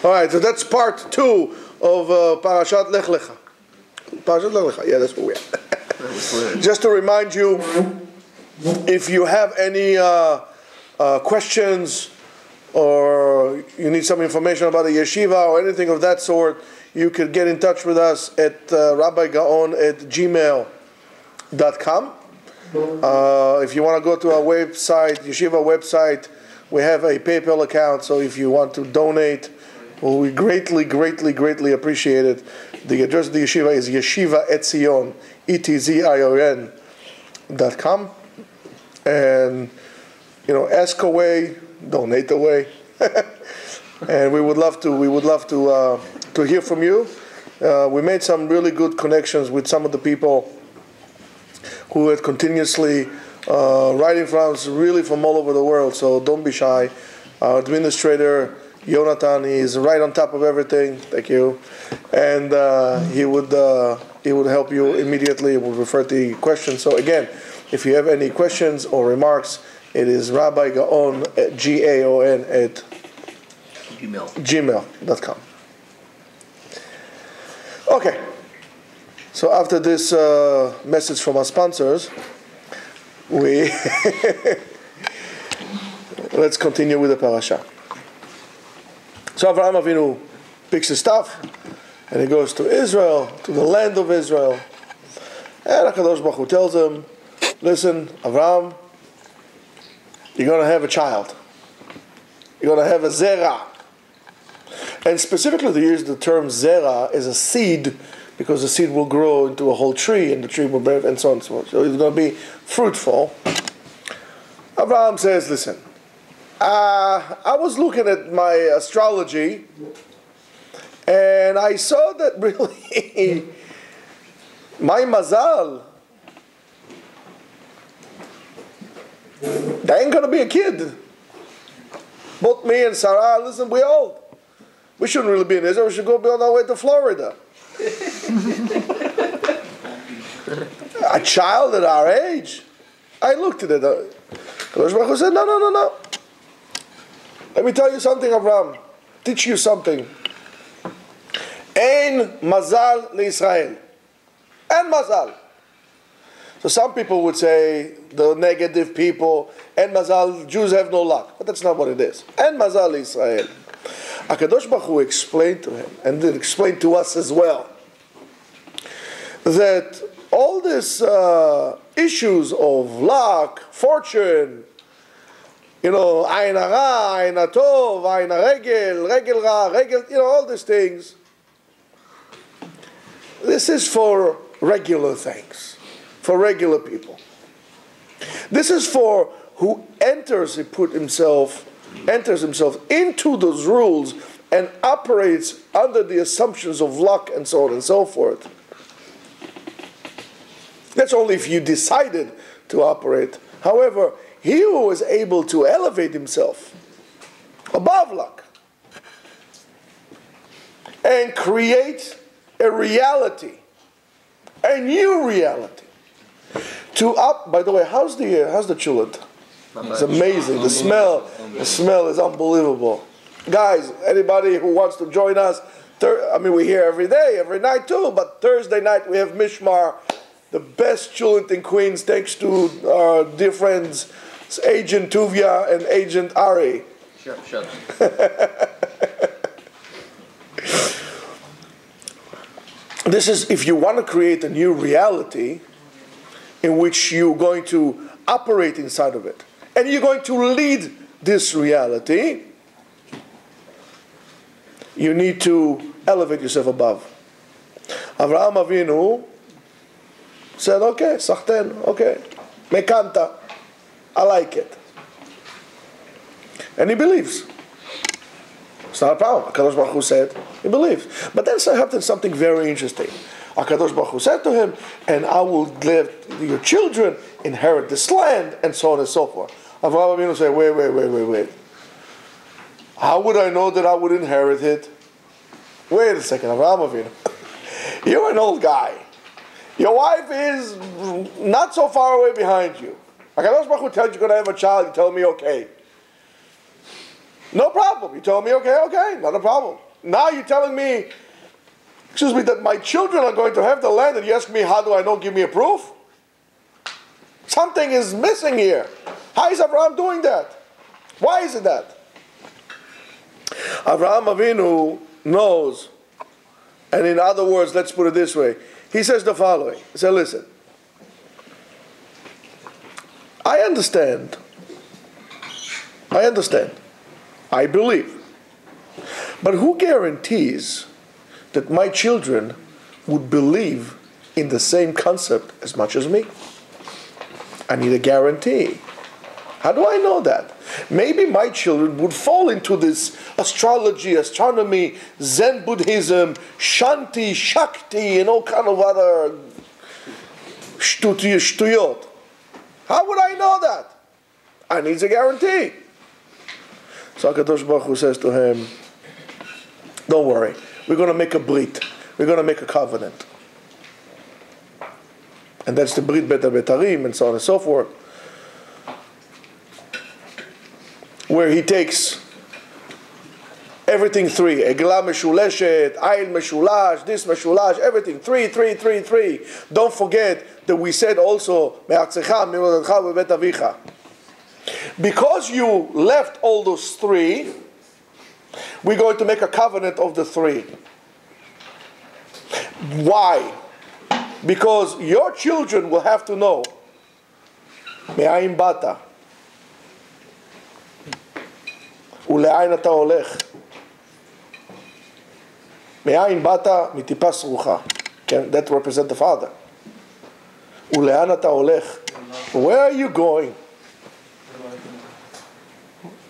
All right, so that's part 2 of Parashat Lecha. Parashat Lecha, yeah, that's where we are. Just to remind you, if you have any questions or you need some information about a yeshiva or anything of that sort, you could get in touch with us at rabbigaon@gmail.com. If you want to go to our website, yeshiva website, we have a PayPal account, so if you want to donate, well, we greatly appreciate it. The address of the yeshiva is Yeshiva Etzion, ETZION.com. And, ask away, donate away. And we would love to hear from you. We made some really good connections with some of the people who are continuously writing for us, really from all over the world. So don't be shy. Our administrator, Jonathan, is right on top of everything. Thank you. And he would help you immediately. He will refer to the questions. So again, if you have any questions or remarks, it is rabbigaon at gmail.com. Okay. So after this message from our sponsors, we let's continue with the parasha. So Avraham Avinu picks his stuff and he goes to Israel, to the land of Israel. And HaKadosh Baruch Hu tells him, listen, Avraham, you're going to have a child. You're going to have a zera. And specifically they use the term zera as a seed, because the seed will grow into a whole tree and the tree will bear, and so on and so forth. So it's going to be fruitful. Avraham says, listen, I was looking at my astrology and I saw that really my mazal, there ain't going to be a kid. Both me and Sarah, listen, we're old. We shouldn't really be in Israel. We should go be on our way to Florida. A child at our age. I looked at it. Kadosh Baruch Hu said, no. Let me tell you something, Avraham. Teach you something. Ein mazal leIsrael. Ein mazal. So some people would say, the negative people, Ein mazal, Jews have no luck. But that's not what it is. Ein mazal leIsrael. HaKadosh Baruch Hu explained to him, and then explained to us as well, that all these issues of luck, fortune, ayin hara, ayin hatov, ayin haregel, regel ra, regel, all these things, this is for regular things, for regular people. This is for who enters himself into those rules and operates under the assumptions of luck and so on and so forth. That's only if you decided to operate. However, he who is able to elevate himself above luck and create a reality, a new reality. By the way, how's the chulet? It's amazing. The smell is unbelievable. Guys, anybody who wants to join us, we're here every day, every night too, but Thursday night we have Mishmar, the best chulet in Queens, thanks to our dear friends, Agent Tuvia and Agent Ari. Shut up. This is, if you want to create a new reality in which you're going to operate inside of it, and you're going to lead this reality, you need to elevate yourself above. Avraham Avinu said, okay, sachten, okay, mekanta, I like it. And he believes. It's not a problem. HaKadosh Baruch Hu said, he believes. But then happened something very interesting. HaKadosh Baruch Hu said to him, and I will let your children inherit this land, and so on and so forth. Avraham Avinu said, wait. How would I know that I would inherit it? Wait a second, Avraham Avinu. You're an old guy. Your wife is not so far away behind you. HaKadosh Baruch Hu tells you you're going to have a child, you tell me okay. No problem. You told me, okay, not a problem. Now you're telling me, that my children are going to have the land, and you ask me, how do I know? Give me a proof. Something is missing here. How is Abraham doing that? Why is it that? Abraham Avinu knows, and in other words, let's put it this way. He says the following. He said, listen, I understand. I believe. But who guarantees that my children would believe in the same concept as much as me? I need a guarantee. How do I know that? Maybe my children would fall into this astrology, astronomy, Zen Buddhism, Shanti, Shakti, and all kind of other shtuyot. How would I know that? I need a guarantee. So HaKadosh Baruch Hu says to him, don't worry, we're going to make a brit. We're going to make a covenant. And that's the Brit Bet HaBetarim and so on and so forth. Where he takes everything three. Eglah Meshuleshet, Ayil Meshulash, this Meshulash, everything. Three. Don't forget that we said also, Me'atzecha, Mirodadcha, Ve'bet Avicha. Because you left all those three, we're going to make a covenant of the three. Why? Because your children will have to know, Me'ayin bata, Ule'ayin ata olech. Me'ayin bata, mitipa srucha. That represents the father. Ule'ayin ata olech. Where are you going?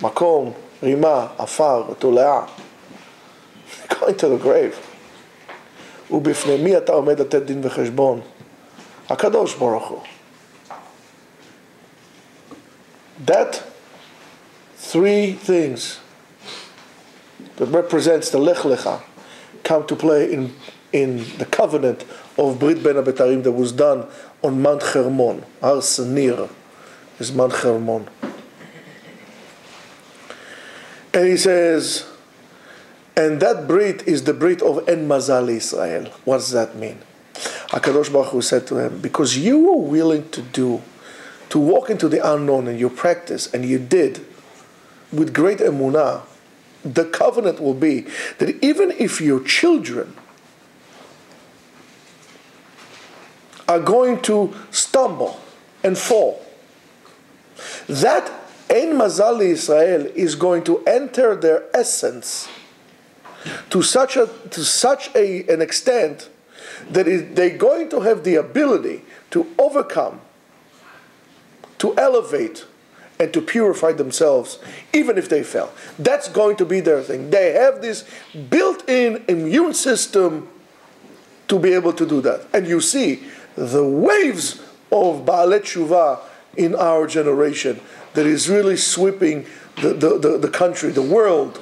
Makom, Rima, Afar, Tulea. Going to the grave. ובפני מי אתה עומד לתת דין וחשבון? הקדוש ברוך הוא. That three things that represents the Lech Lecha come to play in the covenant of Brit Ben HaBetarim that was done on Mount Hermon. Har Senir is Mount Hermon. And he says, and that Brit is the Brit of En Mazal Israel. What does that mean? HaKadosh Baruch Hu said to him, because you were willing to walk into the unknown and you practice, and you did, with great emunah, the covenant will be that even if your children are going to stumble and fall, that En Mazal Israel is going to enter their essence to such an extent that they're going to have the ability to overcome, to elevate, and to purify themselves, even if they fail. That's going to be their thing. They have this built-in immune system to be able to do that. And you see the waves of Baalei Tshuva in our generation that is really sweeping the country, the world,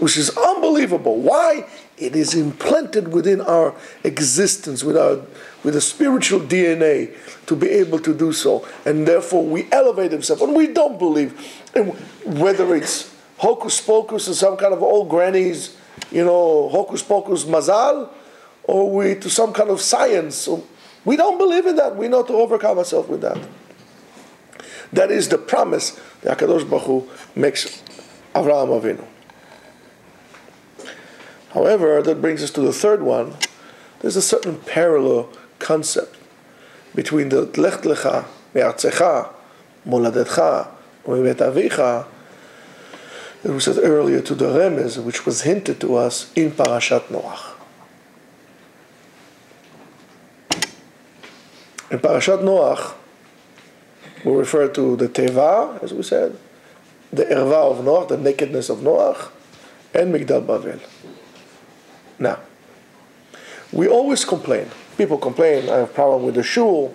which is unbelievable. Why? It is implanted within our existence, with a spiritual DNA, to be able to do so. And therefore we elevate ourselves. And we don't believe, and whether it's hocus pocus or some kind of old grannies, hocus pocus mazal, or to some kind of science. We don't believe in that. We know to overcome ourselves with that. That is the promise that HaKadosh Baruch Hu makes Avraham Avinu. However, that brings us to the third one. There's a certain parallel concept between the Lech Lecha, Me'artzecha, Moladetcha, U'Beit Avicha, that we said earlier to the Remez, which was hinted to us in Parashat Noach. In Parashat Noach, we refer to the Teva, as we said, the Erva of Noach, the nakedness of Noach, and Migdal Bavel. Now, we always complain. People complain, I have a problem with the shul,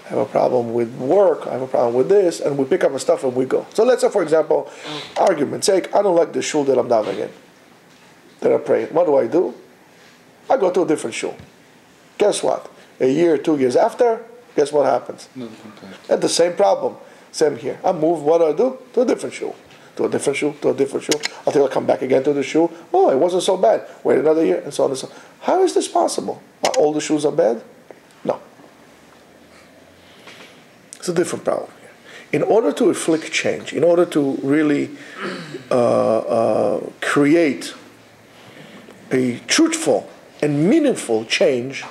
I have a problem with work, I have a problem with this, and we pick up our stuff and we go. So let's say, for example, argument's sake, I don't like the shul that I'm davening in, that I pray. What do? I go to a different shul. Guess what? A year, 2 years after, guess what happens? At the same problem. Same here. I move, what do? To a different shul. to a different shoe, to a different shoe, until I come back again to the shoe. Oh, it wasn't so bad. Wait another year, and so on and so on. How is this possible? All the shoes are bad? No. It's a different problem. In order to afflict change, in order to really create a truthful and meaningful change,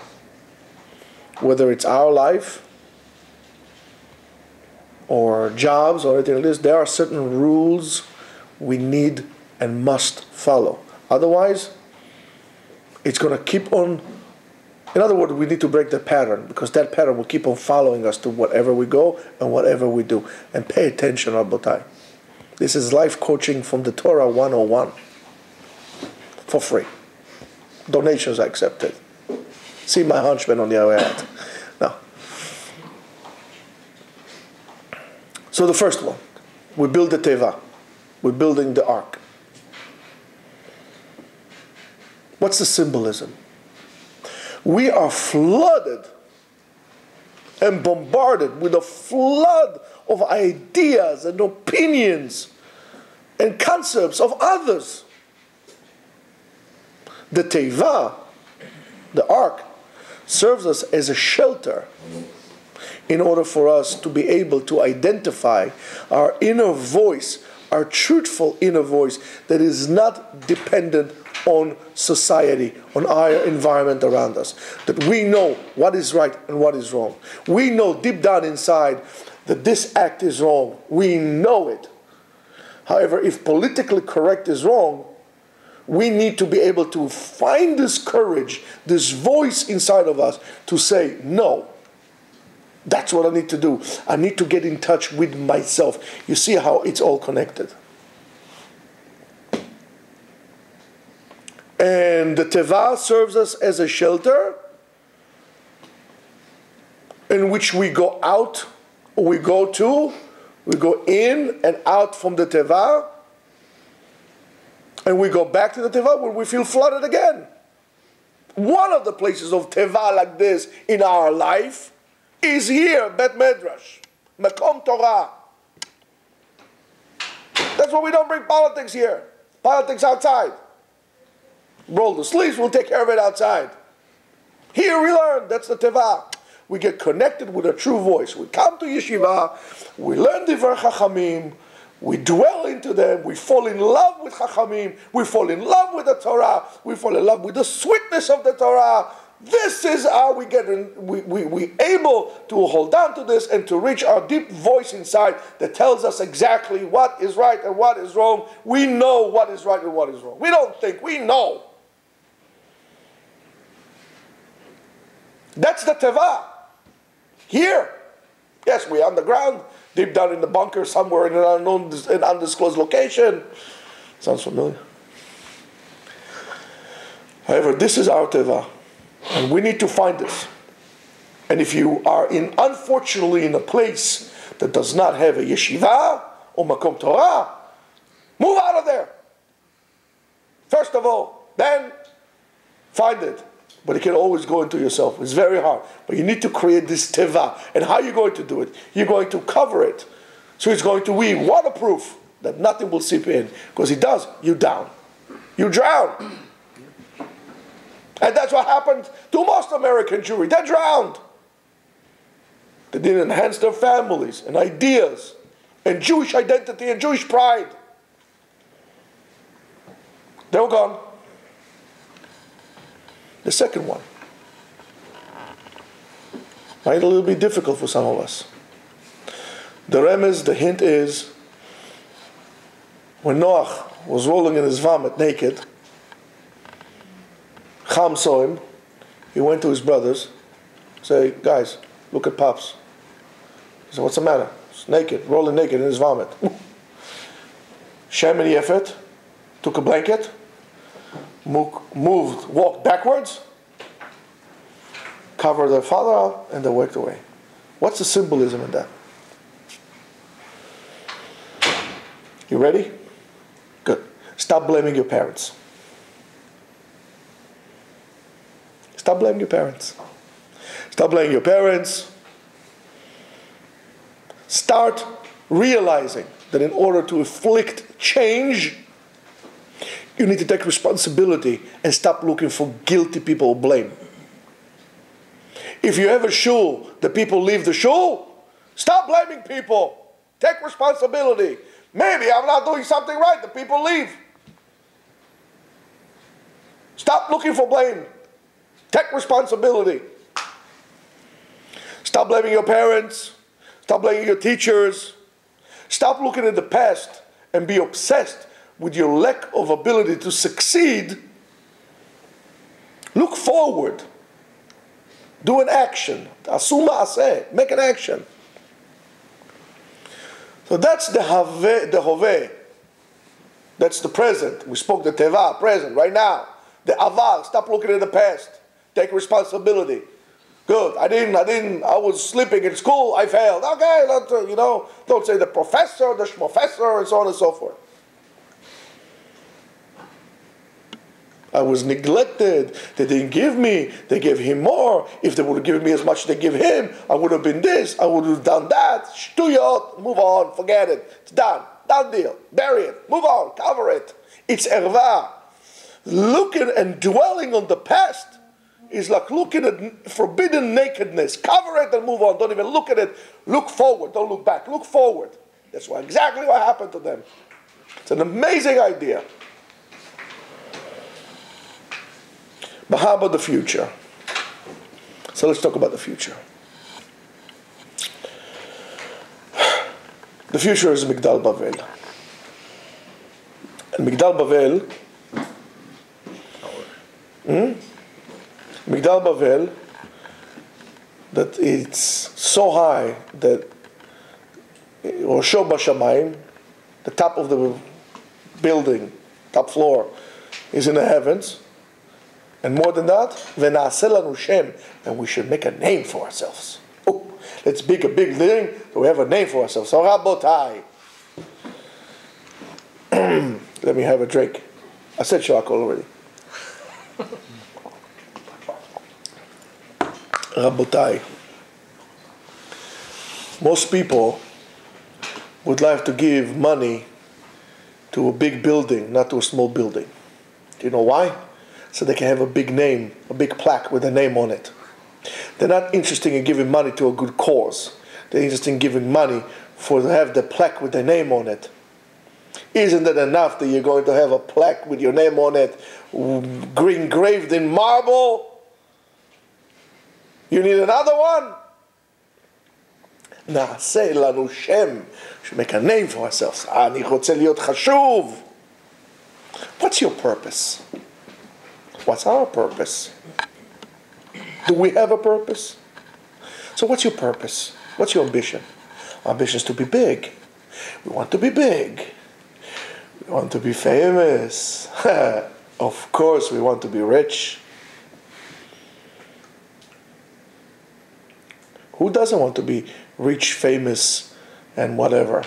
whether it's our life or jobs or anything like this, there are certain rules we need and must follow. Otherwise, it's going to keep on. In other words, we need to break the pattern, because that pattern will keep on following us to whatever we go and whatever we do. And pay attention, Rabotai. This is life coaching from the Torah 101 for free. Donations are accepted. See my hunchman on the other hand. Now, so the first one, we build the Teva. We're building the ark. What's the symbolism? We are flooded and bombarded with a flood of ideas and opinions and concepts of others. The Teva, the ark, serves us as a shelter in order for us to be able to identify our inner voice, our truthful inner voice that is not dependent on society, on our environment around us. That we know what is right and what is wrong. We know deep down inside that this act is wrong. We know it. However, if politically correct is wrong, we need to be able to find this courage, this voice inside of us to say, no, that's what I need to do. I need to get in touch with myself. You see how it's all connected. And the Teva serves us as a shelter in which we go out, or we go to, we go in and out from the Teva, and we go back to the Teva when we feel flooded again. One of the places of Teva like this in our life is here, Bet Medrash, Makom Torah. That's why we don't bring politics here. Politics outside. Roll the sleeves, we'll take care of it outside. Here we learn, that's the Teva. We get connected with a true voice. We come to Yeshiva, we learn Divrei Chachamim, we dwell into them, we fall in love with Chachamim, we fall in love with the Torah, we fall in love with the sweetness of the Torah. This is how we get we able to hold on to this and to reach our deep voice inside that tells us exactly what is right and what is wrong. We know what is right and what is wrong. We don't think, we know. That's the Teva. Here. Yes, we're underground, deep down in the bunker, somewhere in an unknown and undisclosed location. Sounds familiar. However, this is our Teva. And we need to find this. And if you are unfortunately in a place that does not have a yeshiva or makom Torah, move out of there. First of all, then find it. But it can always go into yourself. It's very hard. But you need to create this teva. And how are you going to do it? You're going to cover it. So it's going to be waterproof, that nothing will seep in. Because it does, you down. You drown. And that's what happened to most American Jewry. They drowned. They didn't enhance their families and ideas and Jewish identity and Jewish pride. They were gone. The second one might a little bit difficult for some of us. The remez, the hint is, when Noach was rolling in his vomit naked, Cham saw him. He went to his brothers, say, guys, look at Pops. He said, what's the matter? He's naked, rolling naked in his vomit. Shem and Yefet took a blanket, walked backwards, covered their father up, and they walked away. What's the symbolism in that? You ready? Good. Stop blaming your parents. Stop blaming your parents. Stop blaming your parents. Start realizing that in order to afflict change, you need to take responsibility and stop looking for guilty people to blame. If you have a shul, the people leave the shul, stop blaming people. Take responsibility. Maybe I'm not doing something right, the people leave. Stop looking for blame. Take responsibility. Stop blaming your parents. Stop blaming your teachers. Stop looking at the past and be obsessed with your lack of ability to succeed. Look forward. Do an action. Asuma aseh. Make an action. So that's the hoveh. That's the present. We spoke the teva, present, right now. The avar, stop looking at the past. Take responsibility. Good. I was sleeping in school, I failed. Okay, don't say the professor, the schmofessor, and so on and so forth. I was neglected. They didn't give me. They gave him more. If they would have given me as much as they give him, I would have been this. I would have done that. Shtuyot. Move on. Forget it. It's done. Done deal. Bury it. Move on. Cover it. It's erva. Looking and dwelling on the past is like looking at forbidden nakedness. Cover it and move on. Don't even look at it. Look forward. Don't look back. Look forward. That's exactly what happened to them. It's an amazing idea. But how about the future? So let's talk about the future. The future is Migdal Bavel. And Migdal Bavel, Migdal Bavel, that it's so high that Rosho Bashamayim, the top of the building, top floor, is in the heavens. And more than that, v'na'aseh lanu shem, and we should make a name for ourselves. Oh, let's make a big thing so we have a name for ourselves. So Rabotai, let me have a drink. I said shakol already. Rabotai, most people would like to give money to a big building, not to a small building. Do you know why? So they can have a big name, a big plaque with a name on it. They're not interested in giving money to a good cause. They're interested in giving money to have the plaque with their name on it. Isn't it enough that you're going to have a plaque with your name on it, engraved in marble? You need another one? Na'aseh lanu shem. Should make a name for ourselves. Ani רוצה להיות חשוב. What's your purpose? What's our purpose? Do we have a purpose? So what's your purpose? What's your ambition? Our ambition is to be big. We want to be big. We want to be famous. Of course we want to be rich. Who doesn't want to be rich, famous, and whatever?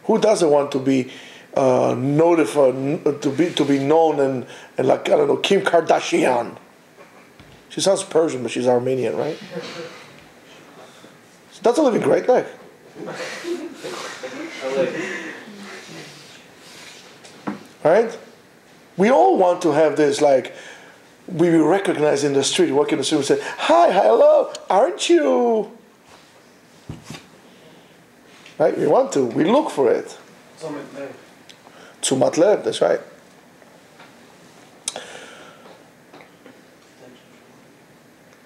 Who doesn't want to be notified, to be known and like, I don't know, Kim Kardashian. She sounds Persian, but she's Armenian, right? She doesn't live in Great Lech. Right? We all want to have this, like, we be recognized in the street, walk in the street and say, hi, hello, aren't you? Right? We want to. We look for it. Tzumat lev, that's right.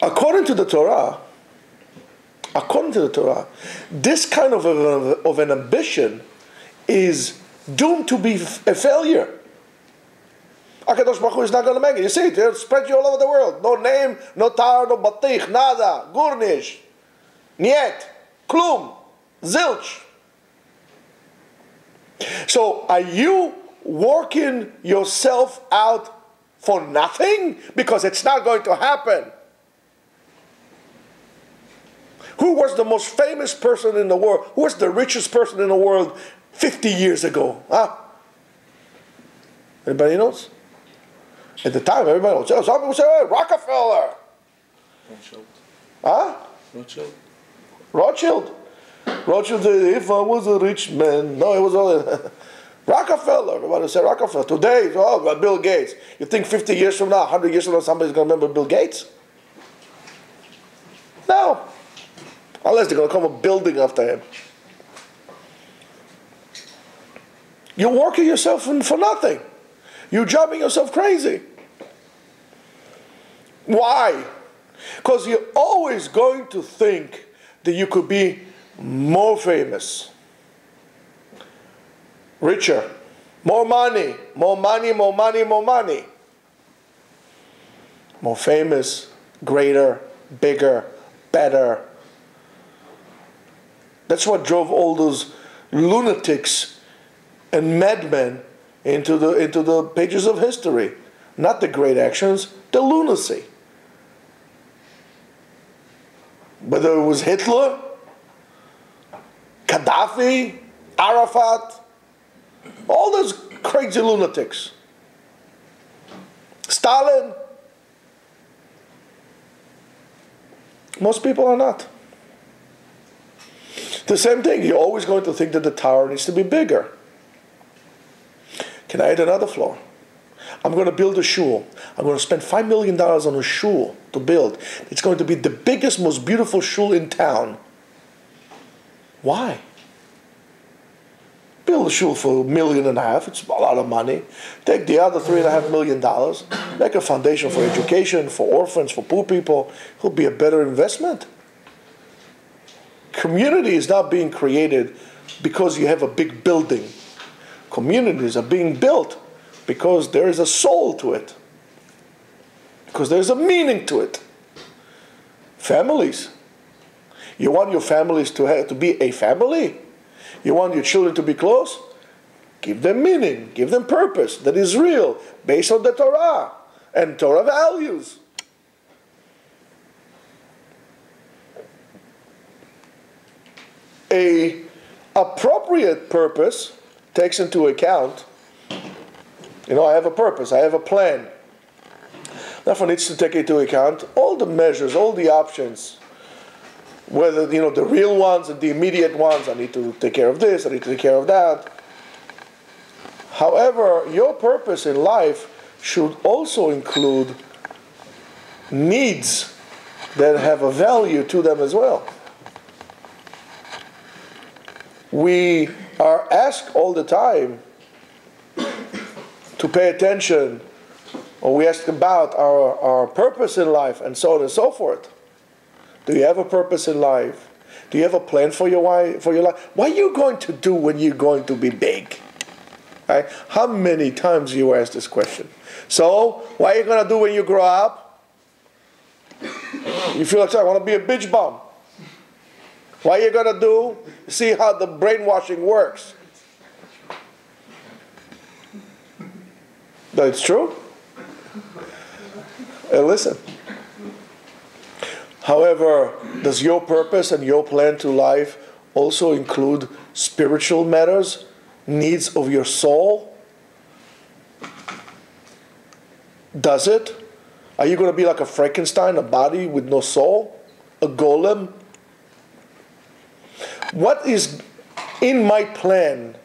According to the Torah, this kind of an ambition is doomed to be a failure. HaKadosh Baruch Hu is not going to make it. You see it, they'll spread you all over the world. No name, no tar, no batich, nada, gurnish, niet, klum, zilch. So are you working yourself out for nothing? Because it's not going to happen. Who was the most famous person in the world? Who was the richest person in the world 50 years ago? Huh? Anybody knows? At the time, everybody knows. Some people say, hey, Rockefeller. Rothschild. Huh? Rothschild. Rothschild. Rothschild said, if I was a rich man. No, it was all Rockefeller. Everybody said Rockefeller. Today, Bill Gates. You think 50 years from now, 100 years from now, somebody's going to remember Bill Gates? No. Unless they're going to come a building after him. You're working yourself for nothing. You're driving yourself crazy. Why? Because you're always going to think that you could be more famous, richer, more money, more money, more money, more money. More famous, greater, bigger, better. That's what drove all those lunatics and madmen into the pages of history. Not the great actions, the lunacy. Whether it was Hitler, Gaddafi, Arafat, all those crazy lunatics. Stalin. Most people are not. The same thing, you're always going to think that the tower needs to be bigger. Can I add another floor? I'm going to build a shul. I'm going to spend $5 million on a shul to build. It's going to be the biggest, most beautiful shul in town. Why? Build a shul for $1.5 million. It's a lot of money. Take the other $3.5 million. Make a foundation for education, for orphans, for poor people. It'll be a better investment. Community is not being created because you have a big building. Communities are being built because there is a soul to it. Because there's a meaning to it. Families. You want your families to be a family? You want your children to be close? Give them meaning. Give them purpose that is real, based on the Torah and Torah values. A appropriate purpose takes into account, I have a purpose, I have a plan. Therefore needs to take into account all the measures, all the options, whether, the real ones and the immediate ones. I need to take care of this, I need to take care of that. However, your purpose in life should also include needs that have a value to them as well. We are asked all the time to pay attention, or we ask about our purpose in life, and so on and so forth. Do you have a purpose in life? Do you have a plan for your life? What are you going to do when you're going to be big? Right? How many times you ask this question? So, what are you going to do when you grow up? You feel like, I want to be a bitch bum. What are you going to do? See how the brainwashing works. No, it's true. Listen. However, does your purpose and your plan to life also include spiritual matters, needs of your soul? Does it? Are you going to be like a Frankenstein, a body with no soul? A golem? What is in my plan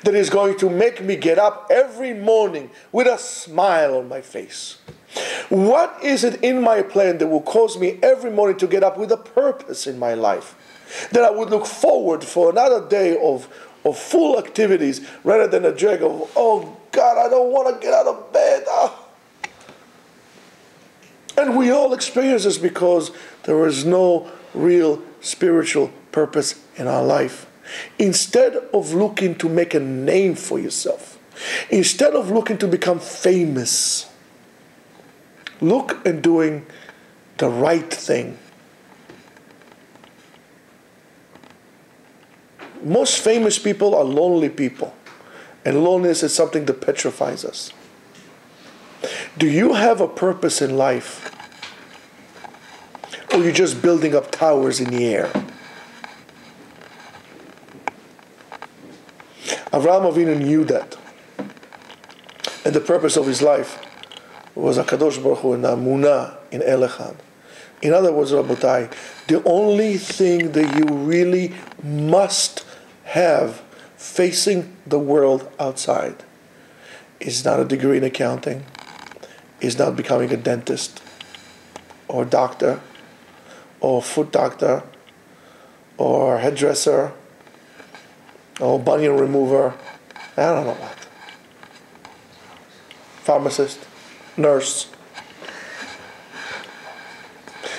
that is going to make me get up every morning with a smile on my face? What is it in my plan that will cause me every morning to get up with a purpose in my life? That I would look forward for another day of full activities rather than a drag of, oh God, I don't want to get out of bed. And we all experience this because there is no real spiritual purpose in our life. Instead of looking to make a name for yourself, instead of looking to become famous, look at doing the right thing. Most famous people are lonely people, and loneliness is something that petrifies us. Do you have a purpose in life, or are you just building up towers in the air? Avraham Avinu knew that. And the purpose of his life was HaKadosh Baruch Hu in Amunah, in El Echad. In other words, Rabotai, the only thing that you really must have facing the world outside is not a degree in accounting, is not becoming a dentist or doctor or foot doctor or hairdresser or bunion remover, I don't know what. Pharmacist, nurse.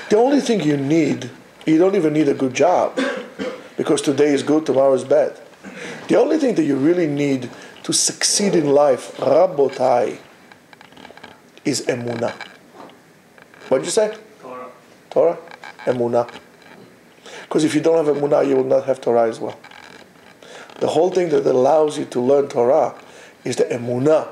The only thing you need, you don't even need a good job, because today is good, tomorrow is bad. The only thing that you really need to succeed in life, Rabotai, is emunah. What did you say? Torah. Torah? Emunah. Because if you don't have emunah, you will not have Torah as well. The whole thing that allows you to learn Torah is the emunah.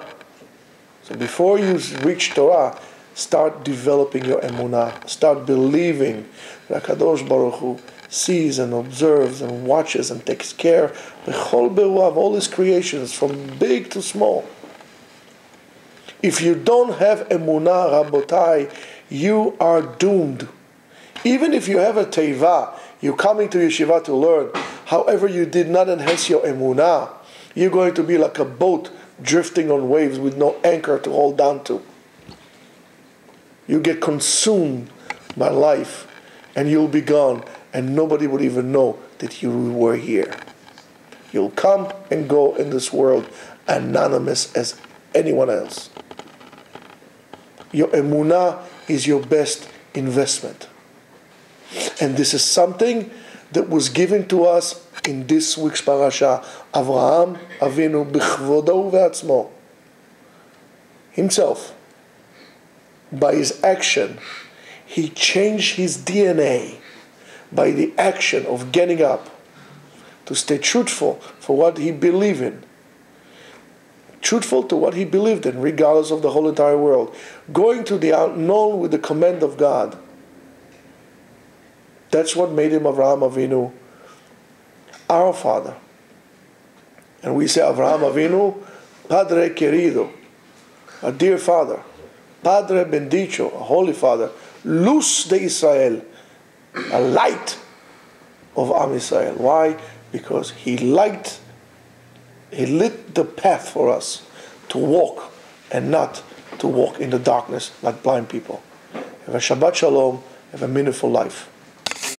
So before you reach Torah, start developing your emunah. Start believing that HaKadosh Baruch Hu sees and observes and watches and takes care of all his creations, from big to small. If you don't have emunah, Rabotai, you are doomed. Even if you have a teiva, you're coming to Yeshiva to learn, however you did not enhance your emunah, you're going to be like a boat drifting on waves with no anchor to hold on to. You get consumed by life and you'll be gone and nobody would even know that you were here. You'll come and go in this world anonymous as anyone else. Your emunah is your best investment. And this is something that was given to us in this week's parasha. Avraham Avinu b'chvodo ve'atzmo, himself, by his action, he changed his DNA by the action of getting up to stay truthful for what he believed in. Truthful to what he believed in, regardless of the whole entire world. Going to the unknown with the command of God. That's what made him Avraham Avinu, our father. And we say Avraham Avinu, Padre querido, a dear father. Padre bendito, a holy father. Luz de Israel, a light of Am Israel. Why? Because he lit the path for us to walk and not to walk in the darkness like blind people. Have a Shabbat Shalom, have a meaningful life.